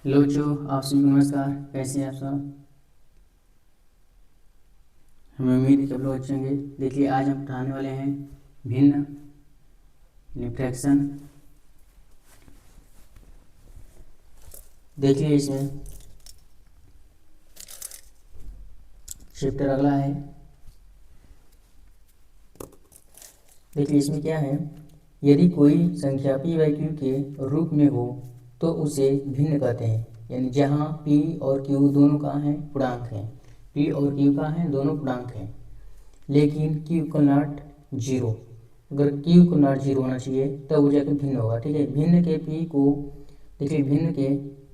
Hello बच्चों, आप सभी को नमस्कार। कैसे हैं आप सब? हमें उम्मीद है कि आप लोग अच्छे होंगे। देखिए, आज हम पढ़ाने वाले हैं भिन्न फ्रैक्शन। देखिए, इसमें चैप्टर अगला है। देखिए, इसमें क्या है, यदि कोई संख्या p बाई क्यू के रूप में हो तो उसे भिन्न कहते हैं। यानी जहाँ p और q दोनों का है पूर्णांक हैं, p और q का है दोनों पूर्णांक हैं, लेकिन q को नॉट जीरो। अगर q को नॉट जीरो होना चाहिए तब वो जाकर भिन्न होगा। ठीक है, भिन्न के p को, देखिए भिन्न के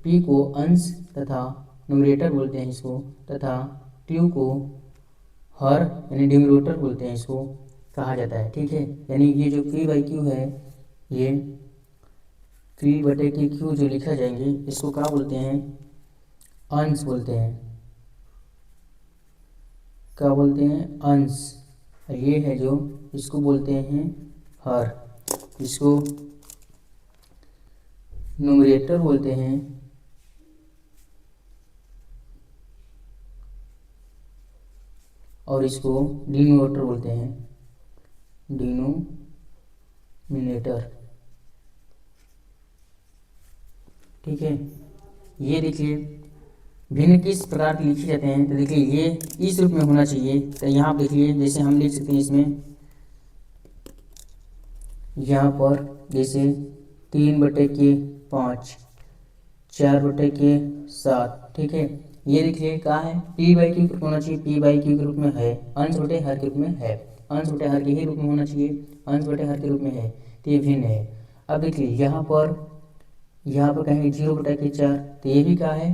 p को अंश तथा न्यूमरेटर बोलते हैं इसको, तथा q को हर यानी डिनोमिनेटर बोलते हैं इसको, कहा जाता है। ठीक है, यानी ये जो p बाई क्यू है, ये p बटे के q जो लिखा जाएंगे इसको क्या बोलते हैं, अंश बोलते हैं। क्या बोलते हैं, अंश। और ये है जो इसको बोलते हैं हर, इसको न्यूमरेटर बोलते हैं, और इसको डिनोमिनेटर बोलते हैं, डिनोमिनेटर। ठीक है, ये देखिए भिन्न किस प्रकार के लिखे जाते हैं, तो देखिए ये इस रूप में होना चाहिए। तो यहाँ पर देखिए, जैसे हम लिख सकते हैं इसमें, यहाँ पर जैसे 3/5, 4/7। ठीक है, ये देखिए कहाँ है, p बाई क्यू के रूप में होना चाहिए, p बाई क्यू के रूप में है, अंश बटे हर के रूप में है, अंश बटे हर के ही रूप में होना चाहिए, अंश बटे हर के रूप में है, तो ये भिन्न है। अब देखिए यहाँ पर कहेंगे 0/4, तो ये भी क्या है,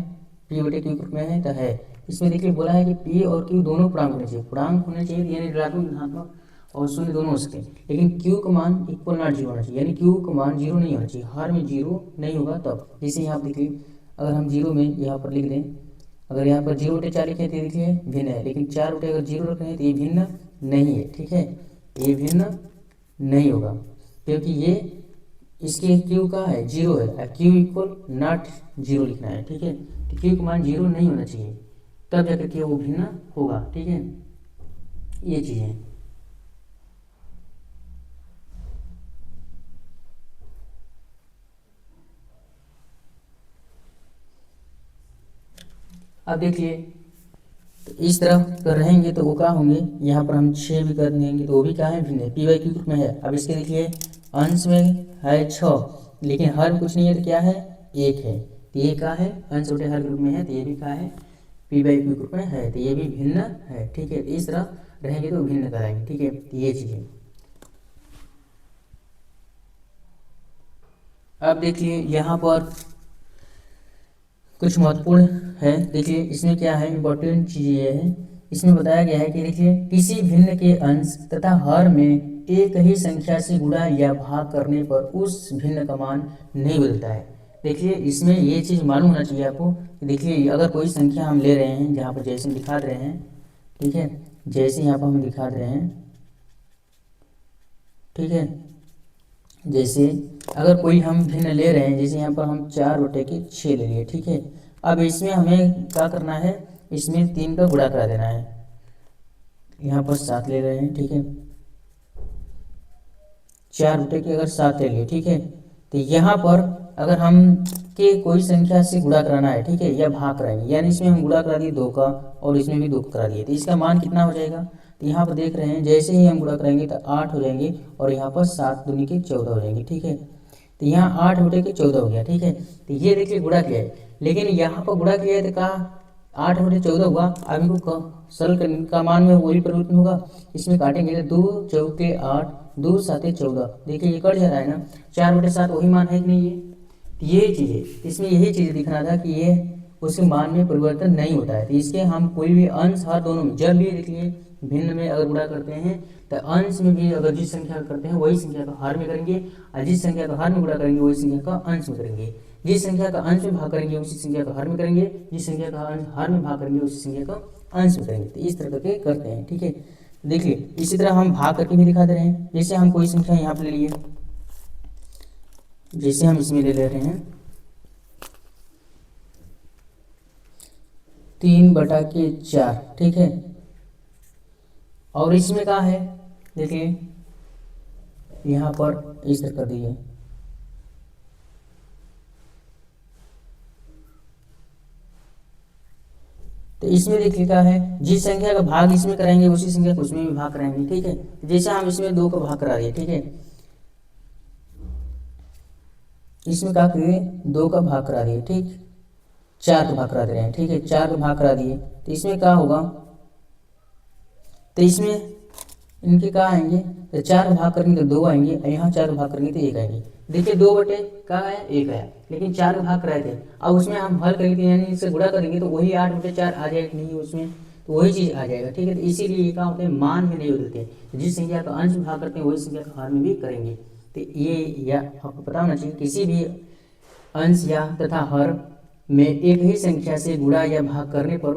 p बटे क्यू के रूप में है, तो है। इसमें देखिए बोला है कि p और q दोनों पूर्णांक होने चाहिए, पूर्णांक होने चाहिए यानी ऋणात्मक धनात्मक और शून्य दोनों हो सके, लेकिन q का मान इक्वल नॉट जीरो होना चाहिए, यानी q का मान जीरो नहीं होना चाहिए, हर में जीरो नहीं होगा तब। जैसे यहाँ पर देखिए, अगर हम जीरो में यहाँ पर लिख दें, अगर यहाँ पर 0/4 लिखे तो देखिए भिन्न है, लेकिन 4 बटे अगर जीरो रख रहे हैं तो ये भिन्न नहीं है। ठीक है, ये भिन्न नहीं होगा क्योंकि ये इसके q का है जीरो है, q इक्वल नॉट जीरो लिखना है। ठीक है, तो q का मान जीरो नहीं होना चाहिए, तब जाकर के वो भिन्न होगा। ठीक है, ये चीज़ें। अब देखिए, तो इस तरह कर रहेंगे तो वो क्या होंगे, यहाँ पर हम 6 भी कर देंगे तो वो भी क्या है, भिन्न है, p बाई क्यू के रूप में है। अब इसके देखिए अंश में है 6, लेकिन हर में कुछ नहीं है तो क्या है, 1 है, तो ये क्या है, अंश बटे हर के रूप में है, तो ये भी क्या है, p बाई क्यू के रूप में है, तो ये भी भिन्न है। ठीक है, इस तरह रहेंगे तो भिन्न कराएंगे। ठीक है, तो ये चीज़ें। अब देखिए यहाँ पर कुछ महत्वपूर्ण है। देखिए इसमें क्या है, इम्पोर्टेंट चीज़ ये है, इसमें बताया गया है कि देखिए किसी भिन्न के अंश तथा हर में एक ही संख्या से गुणा या भाग करने पर उस भिन्न का मान नहीं बदलता है। देखिए इसमें ये चीज़ मालूम होना चाहिए आपको कि देखिए अगर कोई संख्या हम ले रहे हैं, जहाँ पर जैसे दिखा रहे हैं, ठीक है, जैसे यहाँ पर हम दिखा रहे हैं, ठीक है, जैसे अगर कोई हम भिन्न ले रहे हैं, जैसे यहाँ पर हम 4/6 ले लिए। ठीक है, अब इसमें हमें क्या करना है, इसमें 3 का गुणा करा देना है, यहाँ पर 7 ले रहे हैं। ठीक है, 4/के अगर 7 ले लिए, ठीक है, तो यहाँ पर अगर हम के कोई संख्या से गुणा कराना है, ठीक है, या भाग कराएंगे, यानी इसमें हम गुणा करा दिए 2 का और इसमें भी 2 करा दिए, तो इसका मान कितना हो जाएगा, तो यहाँ पर देख रहे हैं जैसे ही हम गुणा कराएंगे तो 8 हो जाएंगे और यहाँ पर 7 दूनी के 14 हो जाएंगे। ठीक है, तो यहाँ 8/14 हो गया। ठीक है, तो ये देखिए गुणा किया है, लेकिन यहाँ पर गुणा किया है तो कहा 8/14 हुआ। अब इनको सरल करने का मान में वही परिवर्तन होगा, इसमें काटेंगे तो 2 चौके 8, 2 7 14, देखिए ये कट जा रहा है ना, 4/7 वही मान है कि नहीं, ये चीज़ है। इसमें यही चीज़ दिखना था कि ये उसके मान में परिवर्तन नहीं होता है, तो इसके हम कोई भी अंश हर दोनों में जब भी देखिए भिन्न में अगर गुणा करते हैं तो अंश में भी अगर जिस संख्या करते हैं वही संख्या का हर में करेंगे, और जिस संख्या का हर में गुणा करेंगे वही संख्या का अंश में करेंगे, जिस संख्या का अंश में भाग करेंगे उसी संख्या का हर में करेंगे, जिस संख्या का हर में भाग करेंगे उसी संख्या का अंश में करेंगे। तो इस तरह करके करते हैं। ठीक है, देखिए इसी तरह हम भाग करके भी दिखा दे रहे हैं। जैसे हम कोई संख्या यहाँ पर ले लिए, जैसे हम इसमें ले रहे हैं 3/4, ठीक है। और इसमें क्या है, देखिए यहाँ पर इस तरह कर दिए, तो इसमें देखिए क्या है, जिस संख्या का भाग इसमें करेंगे उसी संख्या को उसमें भी भाग कराएंगे, ठीक है। जैसे हम इसमें 2 का भाग करा दिए, ठीक है, इसमें क्या करिए 2 का भाग करा दिए, ठीक, 4 का भाग करा दे रहे हैं, ठीक है, 4 का भाग करा दिए, तो इसमें क्या होगा, तो इसमें इनके क्या आएंगे, तो 4 का भाग करेंगे तो 2 आएंगे, और यहाँ 4 का भाग करेंगे तो 1 आएंगे। देखिए 2 बटे क्या आया, 1 आया, लेकिन 4 का भाग कराए थे, अब उसमें हम हल करेंगे यानी इससे गुणा करेंगे तो वही 8/4 आ जाएगा, नहीं उसमें तो वही चीज़ आ जाएगा, ठीक है। तो इसीलिए ये क्या होते हैं, मान में नहीं बदलते, तो जिस संख्या का अंश में भाग करते हैं वही संख्या का हर में भी करेंगे। तो ये या आपको पता होना चाहिए, किसी भी अंश या तथा हर में एक ही संख्या से गुणा या भाग करने पर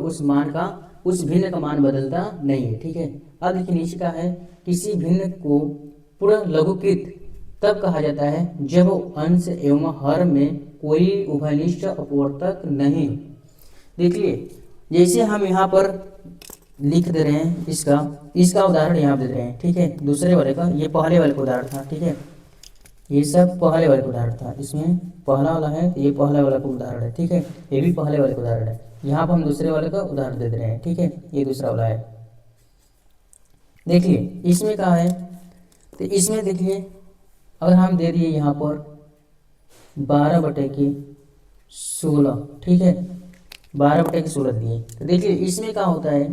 उस भिन्न का मान बदलता नहीं है, ठीक है। अब देखिए नीचे का है, किसी भिन्न को पूर्ण लघुकृत तब कहा जाता है जब अंश एवं हर में कोई उभयनिष्ठ अपवर्तक नहीं। देखिए जैसे हम यहाँ पर लिख दे रहे हैं, इसका उदाहरण यहाँ दे रहे हैं, ठीक है, दूसरे वाले का, ये पहले वाले का उदाहरण था, ठीक है, ये सब पहले वाले का उदाहरण था, इसमें पहला वाला है तो ये पहले वाला का उदाहरण है, ठीक है, ये भी पहले वाले का उदाहरण है। यहाँ पर हम दूसरे वाले का उदाहरण दे रहे हैं, ठीक है, ये दूसरा वाला है। देखिए इसमें क्या है, तो इसमें देखिए अगर हम दे दिए यहाँ पर 12/16, ठीक है, 12/16 दिए, तो देखिए इसमें क्या होता है,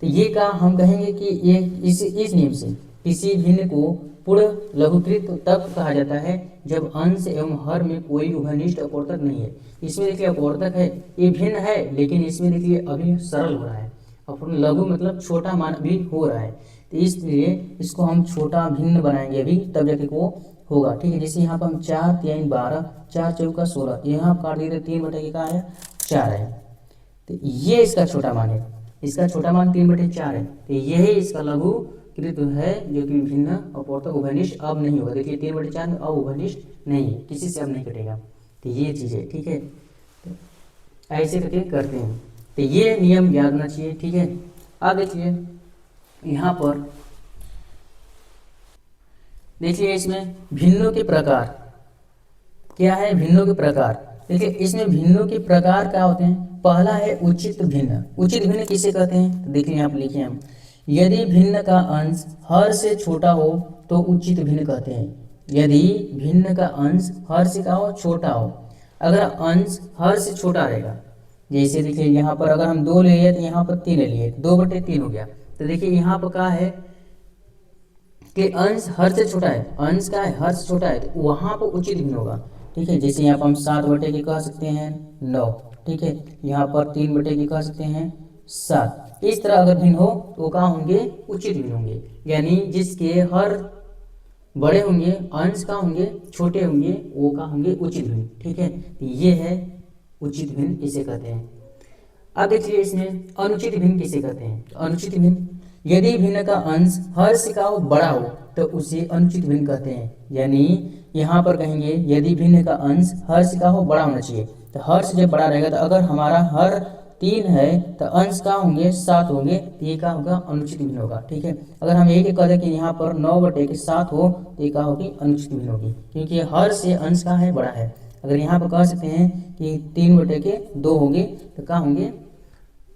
तो ये का हम कहेंगे कि ये इस नियम से किसी भिन्न को पूर्ण लघुकृत तब कहा जाता है जब अंश एवं हर में कोई उभयनिष्ठ अपवर्तक नहीं है। इसमें देखिए अपवर्तक है, ये भिन्न है, लेकिन इसमें देखिए अभी सरल हो रहा है, और लघु मतलब छोटा मान भी हो रहा है, तो इसलिए इसको हम छोटा भिन्न बनाएंगे अभी, तब जाके वो होगा, ठीक है। जैसे यहाँ पर हम 4 3 12, 4 चौका 16, यहाँ काट दिए 3/4 का है 4 है, तो ये इसका छोटा मान है, इसका छोटा मान 3/4 है, तो यही इसका लघु कृत है जो कि भिन्न अपवर्तक उभयनिष्ठ अब नहीं होगा। देखिए 3/4 में अब उभयनिष्ठ नहीं है, किसी से अब नहीं कटेगा, तो ये चीज़ है, ठीक है। तो ऐसे करके करते हैं, तो ये नियम याद होना चाहिए, ठीक है। अब देखिए यहाँ पर देखिए इसमें भिन्नों के प्रकार क्या है, भिन्नों के प्रकार, देखिए इसमें भिन्नों के प्रकार क्या होते हैं। पहला है उचित भिन्न। उचित भिन्न किसे कहते हैं, तो देखिए यहाँ पर लिखे हम, यदि भिन्न का अंश हर से छोटा हो तो उचित भिन्न कहते हैं। यदि भिन्न का अंश हर से क्या हो, छोटा हो, अगर अंश हर से छोटा रहेगा, जैसे देखिए यहाँ पर अगर हम 2 ले लिए तो यहाँ पर 3 ले लिए, 2/3 हो गया, तो देखिए यहाँ पर क्या है कि अंश हर से छोटा है, अंश का है हर से छोटा है, तो वहाँ पर उचित भिन्न होगा, ठीक है। जैसे यहाँ पर हम 7/के कह सकते हैं 9, ठीक है, यहाँ पर 3/के कह सकते हैं 7, इस तरह अगर भिन्न हो तो क्या होंगे, उचित भिन्न होंगे, यानी जिसके हर बड़े होंगे अंश का होंगे छोटे होंगे वो का होंगे उचित भिन्न, ठीक है। तो ये है उचित भिन्न किसे कहते हैं। अब देखिए इसमें अनुचित भिन्न किसे कहते हैं। तो अनुचित भिन्न, यदि भिन्न का अंश हर से का बड़ा हो तो उसे अनुचित भिन्न कहते हैं। यानी यहाँ पर कहेंगे यदि भिन्न का अंश हर से का हो बड़ा होना चाहिए, तो हर से जब बड़ा रहेगा, तो अगर हमारा हर 3 है तो अंश का होंगे 7 होंगे, तो ये क्या होगा, अनुचित भिन्न होगा, ठीक है। अगर हम यही कह दें कि यहाँ पर 9/7 हो तो ये क्या होगी, अनुचित भिन्न होगी, क्योंकि हर से अंश का है बड़ा है। अगर यहाँ पर कह सकते हैं कि 3/2 होंगे तो क्या होंगे,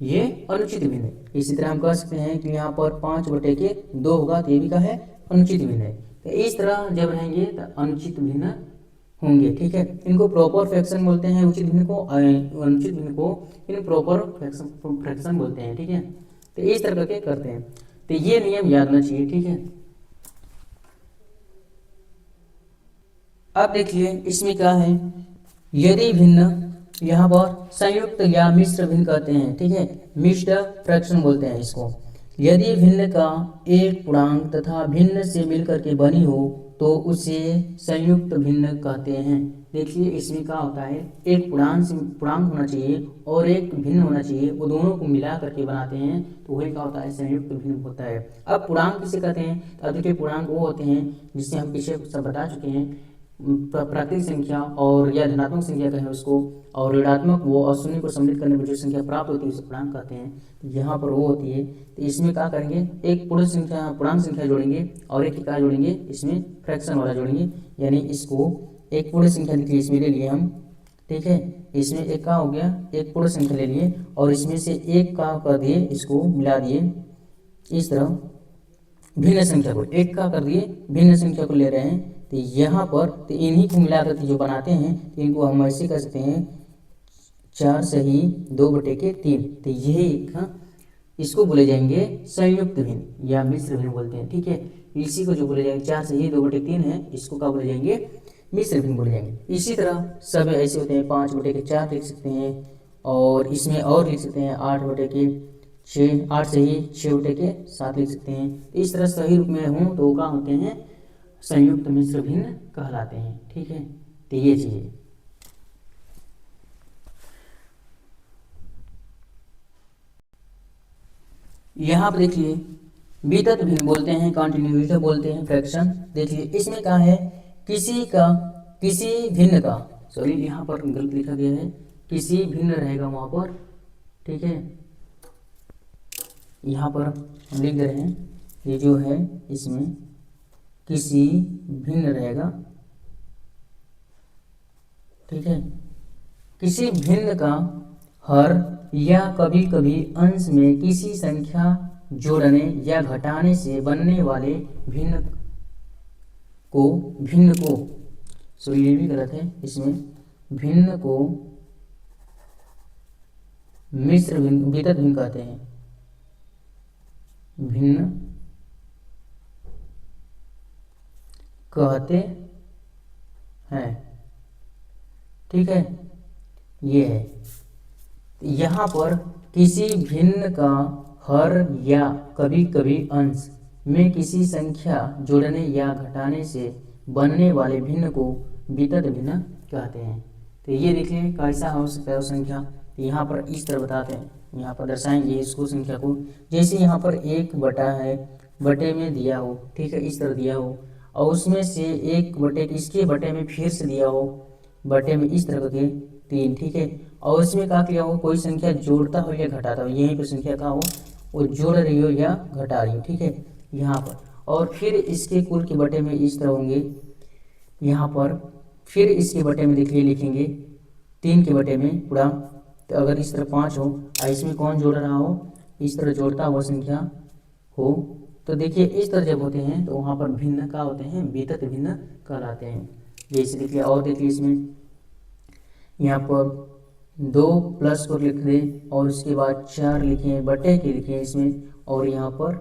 ये अनुचित भिन्न है। इसी तरह हम कह सकते हैं कि यहाँ पर 5/2 होगा तो ये भी क्या है, अनुचित भिन्न है। तो इस तरह जब रहेंगे तो अनुचित भिन्न होंगे, ठीक है। इनको प्रॉपर फ्रैक्शन बोलते हैं, उचित भिन्न को, अनुचित भिन्न को इन प्रॉपर फ्रैक्शन बोलते हैं, ठीक है। तो इस तरह करके करते हैं, तो ये नियम याद होना चाहिए, ठीक है। अब देखिए इसमें क्या है, यदि भिन्न, यहाँ पर संयुक्त या मिश्र भिन्न कहते हैं, ठीक है, मिश्र फ्रैक्शन बोलते हैं इसको। यदि भिन्न का एक पूर्णांक तथा भिन्न से मिलकर के बनी हो तो उसे संयुक्त भिन्न कहते हैं। देखिए इसमें क्या होता है, एक पूर्णांक होना चाहिए और एक भिन्न होना चाहिए, वो दोनों को मिला करके बनाते हैं तो वही क्या होता है, संयुक्त भिन्न होता है। अब पूर्णांक किसे कहते हैं, तो अब देखिए पूर्णांक वो होते हैं जिससे हम पीछे सब बता चुके हैं, प्राकृतिक संख्या और या धनात्मक संख्या कहें उसको, और ऋणात्मक वो और शून्य को सम्मिलित करने पर जो संख्या प्राप्त होती है उसे पूर्णांक कहते हैं। तो यहाँ पर वो होती है, तो इसमें क्या करेंगे, एक पूर्णांक संख्या जोड़ेंगे और एक क्या जोड़ेंगे, इसमें फ्रैक्शन वाला जोड़ेंगे, यानी इसको एक पूर्ण संख्या लिखिए, इसमें ले लिए हम, ठीक है, इसमें एक का हो गया, एक पूर्ण संख्या ले लिए और इसमें से एक का कर दिए, इसको मिला दिए, इस तरह भिन्न संख्या को एक का कर दिए, भिन्न संख्या को ले रहे हैं। तो यहाँ पर तो इन्हीं को मिलाकर जो बनाते हैं तो इनको हम ऐसे कर सकते हैं 4 सही 2/3। तो यही इसको बोले जाएंगे संयुक्त भिन्न या मिश्र भिन्न बोलते हैं, ठीक है। इसी को जो बोले जाएंगे 4 सही 2/3 है, इसको क्या बोले जाएंगे, मिश्र भिन्न बोले जाएंगे। इसी तरह सब ऐसे होते हैं 5/4 लिख सकते हैं, और इसमें और लिख सकते हैं 8/6, 8 सही 6/7 लिख सकते हैं। इस तरह सही रूप में हों तो क्या होते हैं, संयुक्त मिश्र भिन्न कहलाते हैं, ठीक है। तो ये चीज़ यहाँ पर देखिए वितत भिन्न बोलते हैं, कॉन्टिन्यूटी बोलते हैं, फ्रैक्शन। देखिए इसमें क्या है, किसी भिन्न का, सॉरी यहाँ पर गलत लिखा गया है, किसी भिन्न रहेगा वहाँ पर, ठीक है। यहाँ पर हम लिख दे रहे हैं, ये जो है इसमें किसी भिन्न रहेगा, ठीक है। किसी भिन्न का हर या कभी कभी अंश में किसी संख्या जोड़ने या घटाने से बनने वाले भिन्न को सो ये भी गलत है, इसमें भिन्न को मिश्र भिन्न वितत भिन्न कहते हैं, भिन्न कहते हैं, ठीक है। ये है, यहाँ पर किसी भिन्न का हर या कभी कभी अंश में किसी संख्या जोड़ने या घटाने से बनने वाले भिन्न को वितत भिन्न कहते हैं। तो ये देखिए कैसा हो सकता है संख्या, तो यहाँ पर इस तरह बताते हैं, यहाँ पर दर्शाएंगे इसको संख्या को, जैसे यहाँ पर 1 बटा है, बटे में दिया हो, ठीक है, इस तरह दिया हो, और उसमें से 1 बटे इसके बटे में फिर से दिया हो, बटे में इस तरह करके 3, ठीक है। और इसमें क्या किया हो, कोई संख्या जोड़ता हो या घटाता हो, यहीं पर संख्या का हो वो जोड़ रही हो या घटा रही हो, ठीक है, यहाँ पर। और फिर इसके कुल के बटे में इस तरह होंगे, यहाँ पर फिर इसके बटे में देखिए लिखेंगे 3 के बटे में पूरा। तो अगर इस तरह 5 हो और इसमें कौन जोड़ रहा हो, इस तरह जोड़ता हुआ संख्या हो, तो देखिए इस तरह जब होते हैं तो वहाँ पर भिन्न का होते हैं, वितत भिन्न कहलाते हैं। जैसे देखिए और देखिए इसमें यहाँ पर 2 प्लस को लिख दें और उसके बाद 4 लिखें, बटे के लिखें इसमें, और यहाँ पर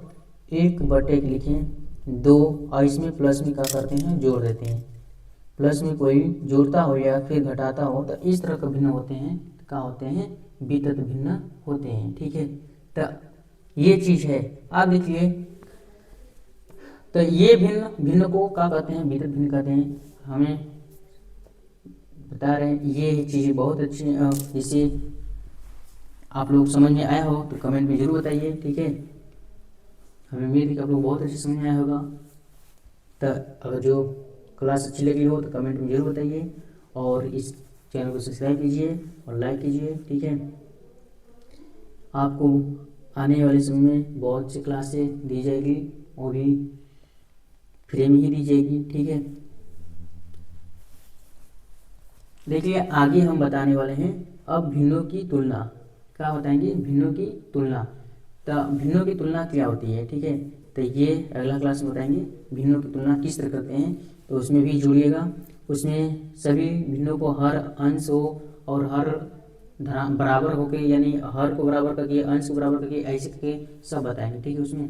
1 बटे के लिखें 2, और इसमें प्लस में क्या करते हैं, जोड़ देते हैं। प्लस में कोई जोड़ता हो या फिर घटाता हो तो इस तरह का भिन्न होते हैं, क्या होते हैं, वितत भिन्न होते हैं, ठीक है। तो ये चीज़ है, आप देखिए, तो ये भिन्न को क्या कहते हैं, वितत भिन्न कहते हैं, हमें बता रहे हैं। ये चीज़ें बहुत अच्छी, जिसे आप लोग समझ में आया हो तो कमेंट में जरूर बताइए, ठीक है। हमें उम्मीद है कि आप लोग बहुत अच्छे समझ में आया होगा। तो अगर जो क्लास अच्छी लगी हो तो कमेंट में जरूर बताइए, और इस चैनल को सब्सक्राइब कीजिए और लाइक कीजिए, ठीक है। आपको आने वाले समय में बहुत सी क्लासें दी जाएगी, वो भी फ्री में ही दी जाएगी, ठीक है। देखिए आगे हम बताने वाले हैं अब भिन्नों की तुलना, क्या बताएंगे, भिन्नों की तुलना। तो भिन्नों की तुलना क्या होती है, ठीक है। तो ये अगला क्लास में बताएंगे भिन्नों की तुलना किस तरह करते हैं, तो उसमें भी जुड़िएगा। उसमें सभी भिन्नों को हर अंश हो और हर बराबर होके, यानी हर को बराबर करके, अंश को बराबर करके, ऐसे करके सब बताएंगे, ठीक है उसमें।